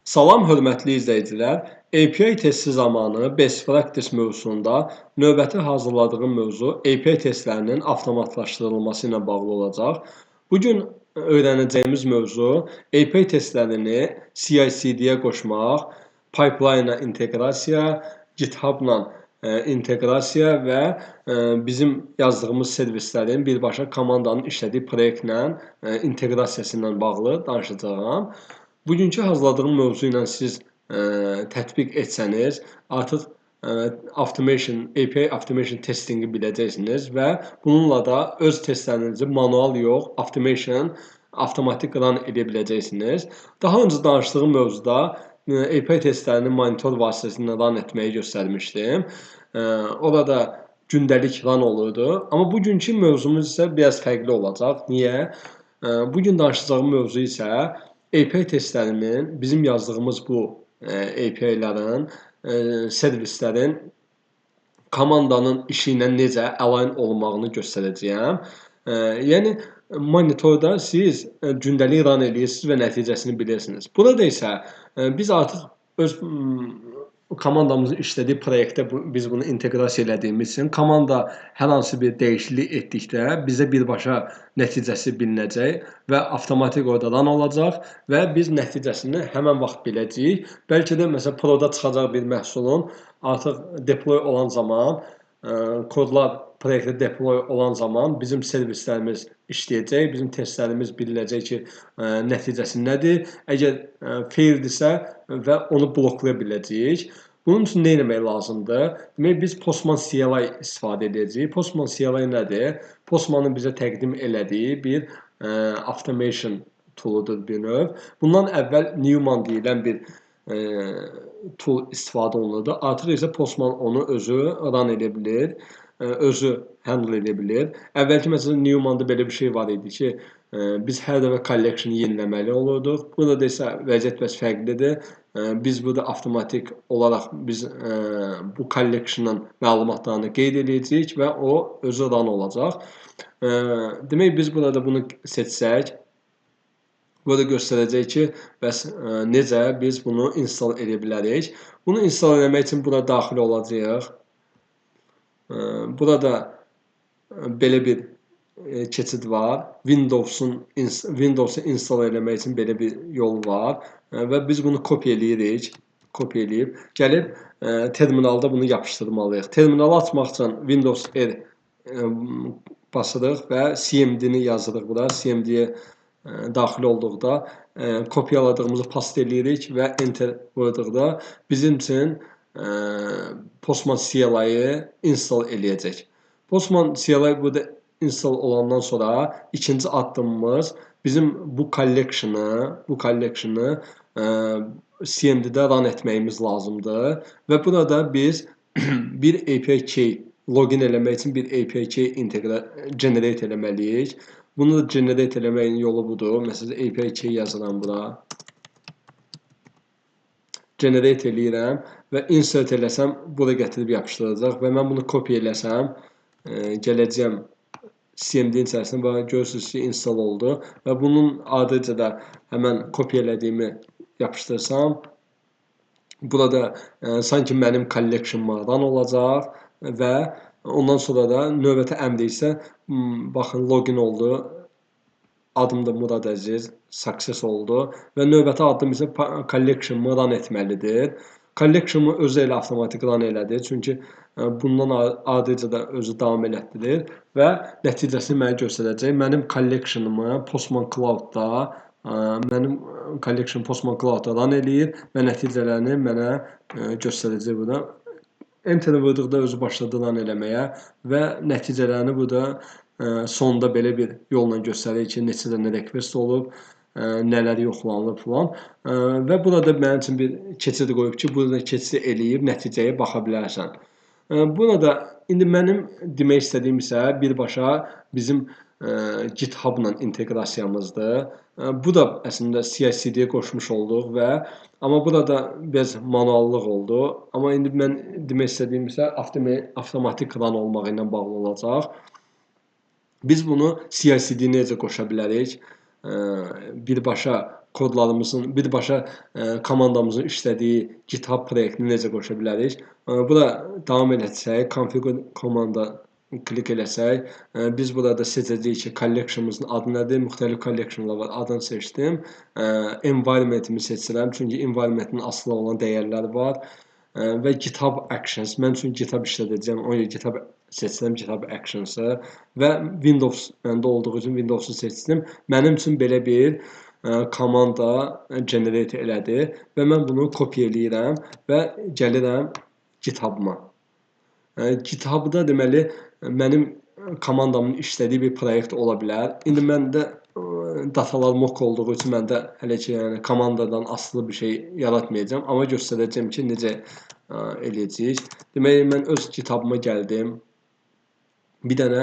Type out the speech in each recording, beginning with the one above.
Salam, hörmətli izləyicilər. API testi zamanı Best Practice mövzusunda növbəti hazırladığım mövzu API testlərinin avtomatlaşdırılması ilə bağlı olacaq. Bugün öyrənəcəyimiz mövzu API testlərini CI/CD-yə qoşmaq, pipeline-a inteqrasiya, GitHub-la inteqrasiya və bizim yazdığımız servislərin birbaşa komandanın işlədiyi proyektlə inteqrasiyası ilə bağlı danışacağam. Bugünkü hazırladığım mövzu ilə siz tətbiq etsəniz, artıq API Automation testingi biləcəksiniz və bununla da öz testlərinizi manual yox, avtomatik run edə biləcəksiniz. Daha öncə danışdığım mövzuda API testlərini monitor vasitəsilə run etməyi göstərmişdim. Orada gündəlik run olurdu. Amma bugünkü mövzumuz isə biraz fərqli olacaq. Niyə? Bugün danışacağım mövzu isə API testlərinin, bizim yazdığımız bu API-lərin, servislərin komandanın işi ilə necə align olunmağını göstərəcəyəm. Yəni, monitorda siz gündəlik run edirsiniz və nəticəsini bilirsiniz. Burada isə biz artıq öz komandamızın işlədiyi proyektdə biz bunu inteqrasiya elədiyimiz üçün komanda hər hansı bir dəyişiklik etdikdə bizə birbaşa nəticəsi bilinəcək və avtomatik orada run olacaq və biz nəticəsini həmən vaxt biləcəyik. Bəlkə də məsələn proda çıxacaq bir məhsulun artıq deploy olan zaman, kodlar proyektdə deploy olan zaman bizim servislərimiz işləyəcək, bizim testlərimiz bilinəcək ki, nəticəsi nədir. Əgər faildirsə və onu bloklaya biləcəyik. Bunun üçün nə etmək lazımdır? Demək, biz Postman CLI istifadə edəcəyik. Postman CLI nədir? Postmanın bizə təqdim elədiyi bir automation tooludur bir növ. Bundan əvvəl Newman deyilən bir tool istifadə olunurdu. Artıq isə Postman onu özü run edə bilir, özü handle edə bilir. Əvvəlki məsələn Newman-da belə bir şey var idi ki, biz hər dəfə collection-ı yeniləməli olurduq. Burada isə vəziyyət bəs fərqlidir. Biz burada avtomatik olaraq biz bu collection-ın məlumatlarını qeyd edəcəyik və o özü run olacaq. Demək, biz burada bunu seçsək, burada göstərəcək ki, bəs necə biz bunu install edə bilərik. Bunu install etmək üçün bura daxil olacağıq. Burada belə bir keçid var. Windows-u install etmək üçün belə bir yol var və biz bunu kopyalayirik. Kopyalayıb gəlib terminalda bunu yapışdırmalıyıq. Terminalı açmaq üçün Windows R basırıq və cmd-ni yazırıq bura. CMD-yə daxil olduqda kopyaladığımızı paste eləyirik və enter vurduqda bizim üçün Postman CLI-yi install eləyəcək. Postman CLI burada install olandan sonra ikinci addımımız bizim bu collection-ı CMD-də run etməyimiz lazımdır və burada biz bir API key login eləmək üçün bir API key generate eləməliyik. Bunu da generate eləməyin yolu budur. Məsələn, API key yazıram bura. Generate eləyirəm və insert eləsəm, bura gətirib yapışdıracaq və mən bunu kopya eləsəm, gələcəm CMD-nin içərisində, bax, görürsünüz ki, install oldu və bunun ardınca da həmən kopya elədiyimi yapışdırsam, burada sanki mənim collection-ma run olacaq və ondan sonra da növbəti əmr isə, baxın, login oldu. Adım da Murad Əziz, success oldu və növbəti addım isə collection-mı run etməlidir. Collection-mı özü elə avtomatik run elədir, çünki bundan ardınca da özü davam elətdirir və nəticəsini mənə göstərəcək. Mənim collection-ımı Postman Cloud-da, mənim collection Postman Cloud-da run eləyir və nəticələrini mənə göstərəcək burada. Enter vurduqda özü başladı run eləməyə və nəticələrini burada sonda belə bir yolla göstərir ki, neçə dənə request olub, nələr yoxlanılıb filan. Və burada mənim üçün bir keçid qoyub ki, burada keçid eləyib nəticəyə baxa bilərsən. Burada indi mənim demək istədiyim isə birbaşa bizim GitHub-la inteqrasiyamızdır. Bu da əslində CI/CD-yə qoşmuş olduq və amma burada biraz manuallıq oldu. Amma indi mən demək istədiyim isə avtomatik run olmağı ilə bağlı olacaq. Biz bunu CI/CD necə qoşa bilərik? Birbaşa kodlarımızın birbaşa komandamızın işlədiyi GitHub proyektini necə qoşa bilərik? Bura davam eləsək, configure komanda klik eləsək, biz burada seçəcəyik ki, collection'ımızın adı nədir? Müxtəlif collection'lar var. Adını seçdim. Environment'imi seçirəm, çünki environment'in asılı olan dəyərləri var. Və GitHub Actions. Mən üçün GitHub işlədəcəm. O yüzden GitHub seçirəm, GitHub Actions-ı və Windows məndə olduğu üçün Windows-u seçdim. Mənim üçün belə bir komanda generate elədi və mən bunu kopya eləyirəm və gəlirəm GitHub-ma. GitHub-da deməli mənim komandamın işlədiyi bir proyekt ola bilər. İndi məndə datalar mock olduğu üçün məndə hələ ki, yəni komandadan asılı bir şey yaratmayacağam, amma göstərəcəm ki, necə eləyəcəyik. Deməli mən öz GitHub-ıma gəldim. Bir dənə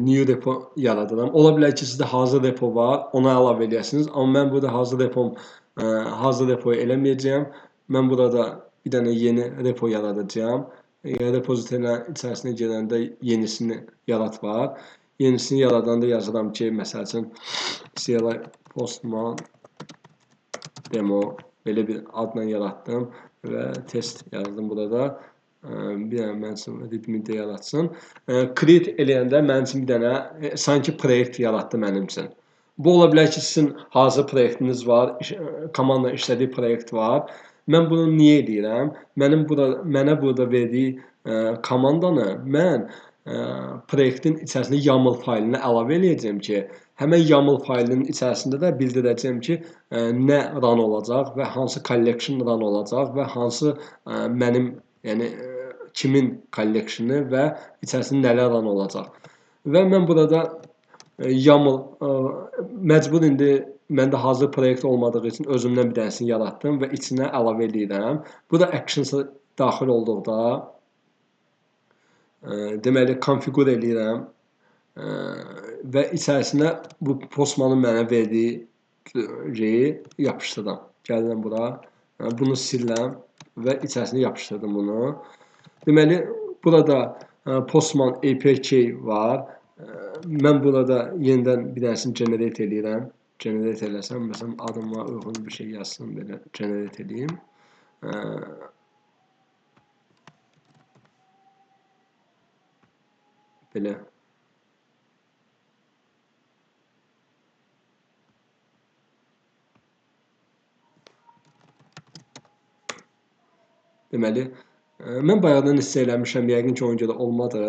new repo yaradıram. Ola bilər ki, sizdə hazır repo var, ona əlavə edəsiniz. Amma mən burada hazır repoyu eləməyəcəyəm. Mən burada bir dənə yeni repo yaradacağam. Repozitoriyanın içərisinə girəndə yenisini yarat var. Yenisini yaradanda yazıram ki, məsəl üçün CLI Postman demo belə bir adla yaratdım və test yazdım burada. Bir dənə mənim üçün readme-də yaratsın. Create eləyəndə mənim üçün bir dənə sanki proyekt yaratdı mənim üçün. Bu ola bilər ki, sizin hazır proyektiniz var, komanda işlədiyi proyekt var. Mən bunu niyə edirəm? Mənə burada verdiyi komandanı mən proyektin içərisində YAML faylına əlavə eləyəcəm ki, həmin YAML faylının içərisində də bildirəcəm ki, nə run olacaq və hansı collection run olacaq və hansı mənim, yəni kimin collectionu və içərisində nələr run olacaq. Və mən burada YAML məcbur indi məndə hazır proyekt olmadığı üçün özümdən bir dənəsini yaratdım və içinə əlavə edirəm. Bu da actions-a daxil olduqda deməli konfiqur eləyirəm və içərisinə bu Postmanın mənə verdiyi şeyi yapışdırıram. Gəlirəm bura, bunu silirəm və içərisinə yapışdırdım bunu. Deməli burada Postman APK var. Mən burada yenidən bir dənəsini generate eləyirəm. Generate eləsəm, məsələn, adıma uyğun bir şey yazsın, belə generate eləyim. Belə. Deməli, mən bayaqdan hiss eləmişəm, yəqin ki, ona görə olmadı.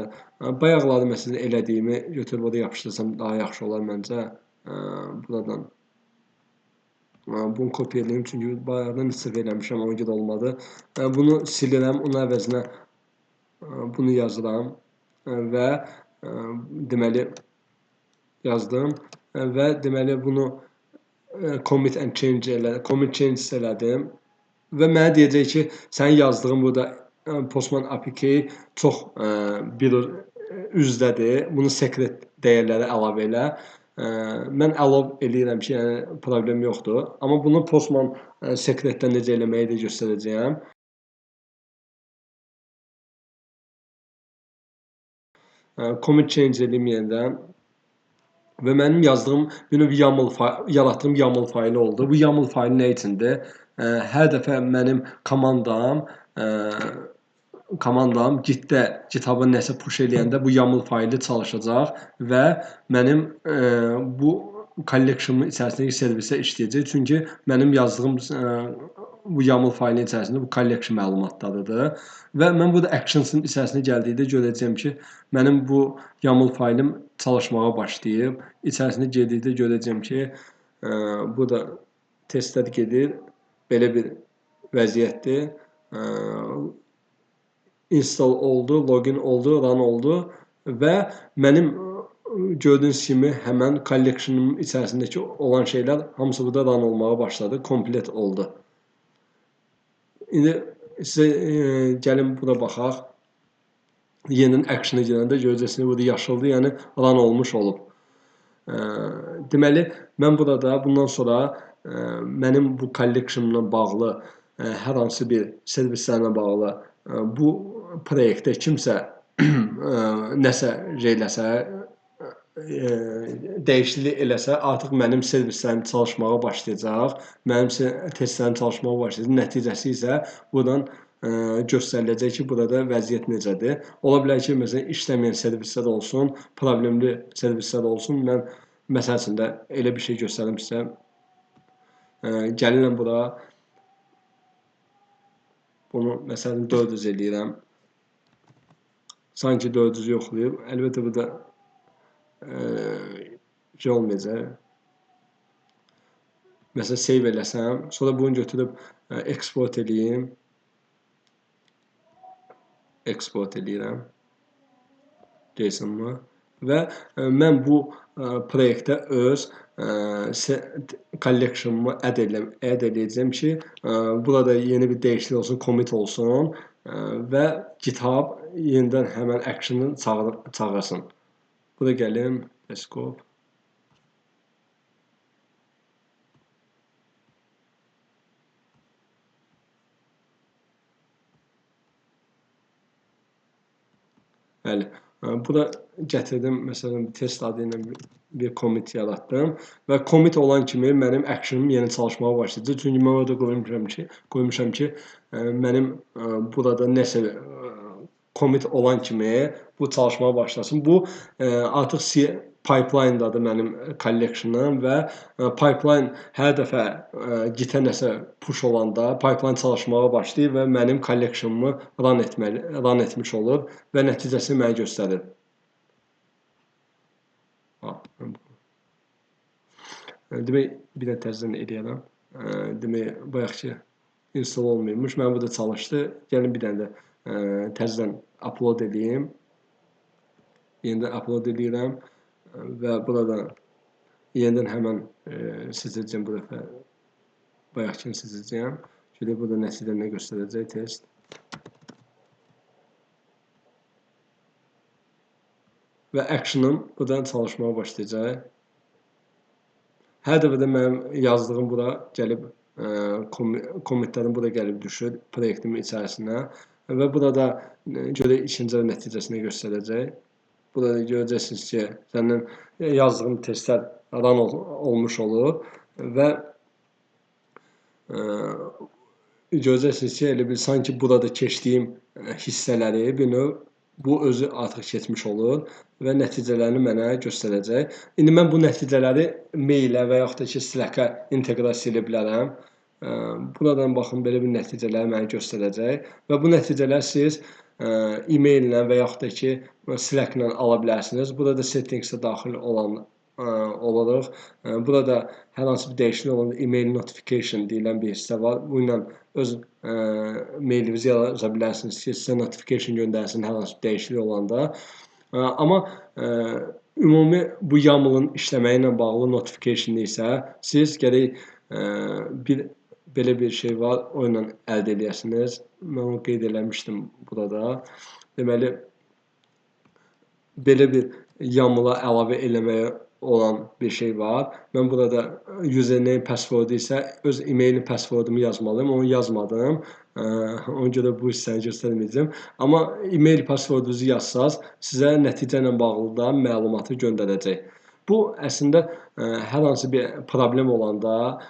Bayaqları məsələn elədiyimi götürüb orada yapışdırsam daha yaxşı olar məncə. Buradan bunu kopya edeyim, çünki bayaqdan hiss eləmişəm, ona görə olmadı. Bunu silirəm, onun əvəzinə bunu yazıram və deməli yazdım və deməli bunu commit and change elədim. Və mənə deyəcək ki, sənin yazdığın burada Postman APK çox bir üzdədir. Bunu secret dəyərləri əlavə elə. Mən allow eləyirəm ki, yəni problem yoxdur. Amma bunu Postman secretdən necə eləməyi də göstərəcəyəm. Commit change edeyim yenidən. Və mənim yazdığım bir növ yaratdığım YAML faylı oldu. Bu YAML faylı nə üçündür? Hər dəfə mənim komandam Gitdə GitHub-a nəsə push eləyəndə bu YAML faylı çalışacaq və mənim bu collection-ın içərisindəki servisə işləyəcək. Çünki mənim yazdığım bu YAML faylının içərisində bu collection məlumatlarıdır. Və mən burada actions-ın içərisinə gəldikdə görəcəm ki, mənim bu YAML faylım çalışmağa başlayıb. İçərisində girdikdə görəcəm ki, burada testlər gedir. Belə bir vəziyyətdir. Install oldu, login oldu, run oldu və mənim gördüyünüz kimi həmən collection-ın içərisindəki olan şeylər hamısı burada run olmağa başladı, komplet oldu. İndi sizə gəlin buna baxaq. Yenidən action-a girəndə görəcəksiniz, burada yaşıldır, yəni run olmuş olub. Deməli, mən burada bundan sonra mənim bu collection-la bağlı hər hansı bir servislərlə bağlı bu proyektdə kimsə nəsə eləsə, dəyişiklik eləsə, artıq mənim servislərim çalışmağa başlayacaq, mənim testlərim çalışmağa başlayacaq. Nəticəsi isə buradan göstəriləcək ki, burada vəziyyət necədir. Ola bilər ki, məsələn, işləməyən servislər olsun, problemli servislər olsun. Mən məsəl üçün də elə bir şey göstərim sizə. Gəlirəm bura. Bunu məsələn 400 eləyirəm. Sanki 400 yoxlayıb. Əlbəttə burada şey olmayacaq. Məsələn, save eləsəm, sonra bunu götürüb export eləyim. Export eləyirəm. JSON-mu və mən bu proyektə öz collection-umu add eləyəcəm ki, burada yeni bir dəyişiklik olsun, commit olsun və GitHub yenidən həmən action-ı çağırsın. Bura gəlim, Scope. Bəli. Bura gətirdim, məsələn, test adı ilə bir commit yaratdım və commit olan kimi mənim action'ım yeni çalışmağa başlayacaq. Çünki mən orada qoymuşam ki, mənim burada nəsə commit olan kimi bu çalışmağa başlasın. Bu artıq pipeline-dadır mənim collection-ım və pipeline hər dəfə Git-ə nəsə push olanda pipeline çalışmağa başlayır və mənim collection-umu run etmiş olur və nəticəsini mənə göstərir. Demək, bir də təzədən eləyərəm. Demək, bayaqki install olmaymış. Mən burada çalışdı. Gəlin bir dənə də təzədən upload edeyim. Yenidən upload edirəm və burada yenidən həmən seçəcəm bu dəfə. Bayaqkini seçəcəm. Şöyle burada nəticədə nə göstərəcək test. Və action'ım buradan çalışmağa başlayacaq. Hər dəfə də mənim yazdığım bura gəlib, kommentlərim bura gəlib düşür proyektimin içərisinə və burada görə ikinci nəticəsini göstərəcək. Burada görəcəksiniz ki, sənin yazdığın testlər run olmuş olur və görəcəksiniz ki, elə bir sanki burada keçdiyim hissələri bir növ bu özü artıq keçmiş olur və nəticələrini mənə göstərəcək. İndi mən bu nəticələri mailə və yaxud da ki, Slack-a inteqrasiya edə bilərəm. Buradan baxın, belə bir nəticələri mənə göstərəcək və bu nəticələr siz e-maillə və yaxud da ki, Slack-la ala bilərsiniz. Burada settings-də daxil olaraq, burada hər hansı bir dəyişiklik olanda email notification deyilən bir hissə var. Bu ilə öz mailinizi yaza bilərsiniz ki, sizə notification göndərsin hər hansı bir dəyişiklik olanda. Amma ümumi bu YAML-ın işləməyi ilə bağlı notification isə siz gərək belə bir şey var, o ilə əldə edəsiniz. Mən onu qeyd eləmişdim burada. Deməli, belə bir YAML-a əlavə eləməyə olan bir şey var. Mən burada username passwordu isə öz e-mail passwordumu yazmalıyım. Onu yazmadım. Ona görə bu hissəni göstərməyəcəm. Amma e-mail passwordunuzu yazsaz, sizə nəticə ilə bağlı da məlumatı göndərəcək. Bu əslində hər hansı bir problem olanda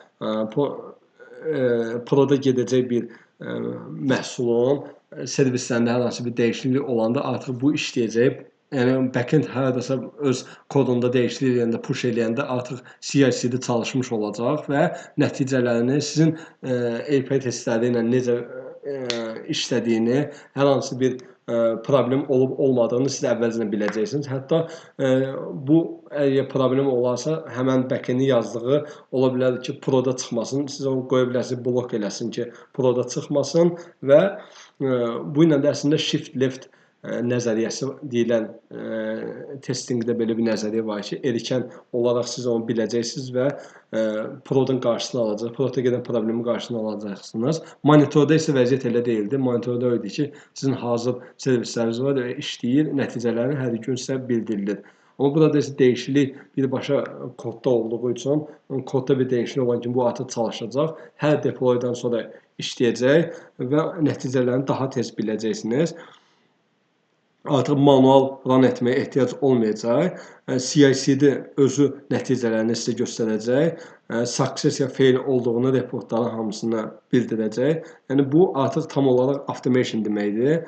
proda gedəcək bir məhsulun servislərində hər hansı bir dəyişiklik olanda artıq bu işləyəcək. Yəni backend haradasa öz kodunda dəyişiklik eləyəndə, push eləyəndə artıq CI/CD çalışmış olacaq və nəticələrini sizin API testləri ilə necə işlədiyini, hər hansı bir problem olub-olmadığını siz əvvəlcədən biləcəksiniz. Hətta bu əgər problem olarsa, həmən backend-i yazdığı ola bilər ki, proda çıxmasın. Siz onu qoya bilərsiniz, blok eləsin ki, proda çıxmasın və bu ilə də əslində shift left nəzəriyyəsi deyilən testingdə belə bir nəzəriyyə var ki, erkən olaraq siz onu biləcəksiniz və produn qarşısını alacaq, prodda gedən problemin qarşısını alacaqsınız. Monitorda isə vəziyyət elə deyildi. Monitorda öyle ki, sizin hazır servisləriniz var və işləyir, nəticələrini hər gün sizə bildirilir. Amma burada isə dəyişiklik birbaşa kodda olduğu üçün, kodda bir dəyişiklik olan kimi bu artıq çalışacaq. Hər deploydan sonra işləyəcək və nəticələrini daha tez biləcəksiniz. artıq manual run etməyə ehtiyac olmayacaq. CI/CD özü nəticələrini sizə göstərəcək. Success ya fail olduğunu reportların hamısına bildirəcək. Yəni bu artıq tam olaraq automation deməkdir.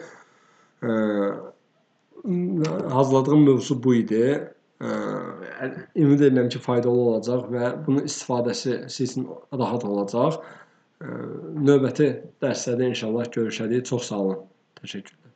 Hazırladığım mövzu bu idi. Ümid edirəm ki, faydalı olacaq və bunun istifadəsi sizin üçün rahat olacaq. Növbəti dərslərdə inşallah görüşərik. Çox sağ olun. Təşəkkürlər.